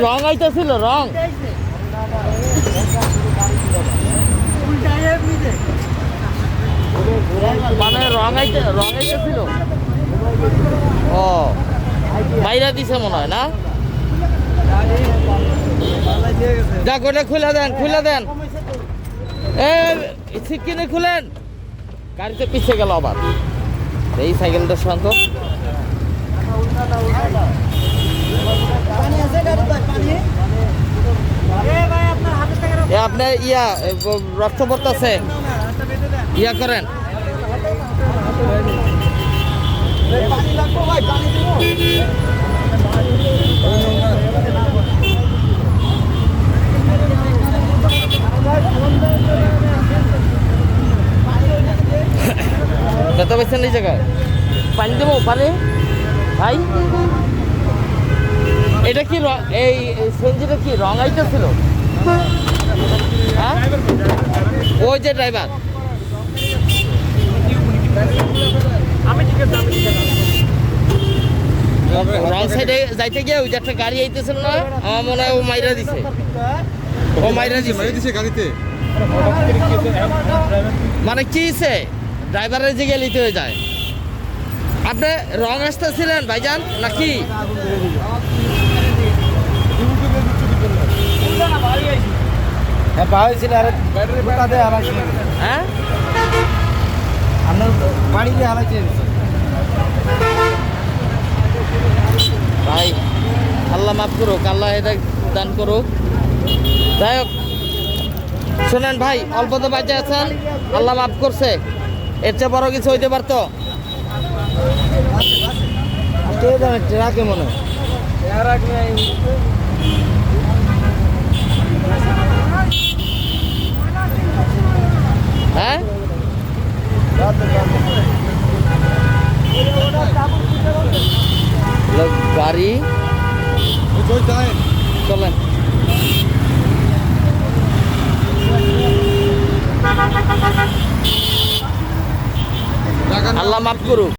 রং আইতেছিল রং? মানে রং আইতেছিল? ও মাইরা দিছে মনে হয় না? যাক ওটা খুলে দেন সিট কিনে খুলেন। গাড়িতে পিছিয়ে গেল আবার। এই সাইকেলটা শান্ত। আপনার রক্ত পড়তেছে, করেন। ব্যথা পাইছেন এই জায়গায়? পানি দেবো? পানি ভাই, এটা কি এই সেঞ্জিটা কি রং আইতেছিল? হ্যাঁ, ওই যে ড্রাইভার। রং সাইডে যাইতে গিয়ে ওই যে একটা গাড়ি আইতেছিল না, আমার মনে হয় ও মাইরা দিছে। গাড়িতে মানে কি ড্রাইভারের যে গেলিতে হয়ে যায়। আপনি রং আসতেছিলেন ভাইজান নাকি? হ্যাঁ, ভাই আল্লাহ মাফ করুক, আল্লাহ এটা দান করুক। যাই হোক, শোনেন ভাই, অল্প তো বাঁচে আছেন, আল্লাহ মাফ করছে, এর চেয়ে বড় কিছু হইতে পারতো। ট্রাকে মনে হ্যাঁ, গাড়ি চলেন। আল্লাহ মাফ করুক।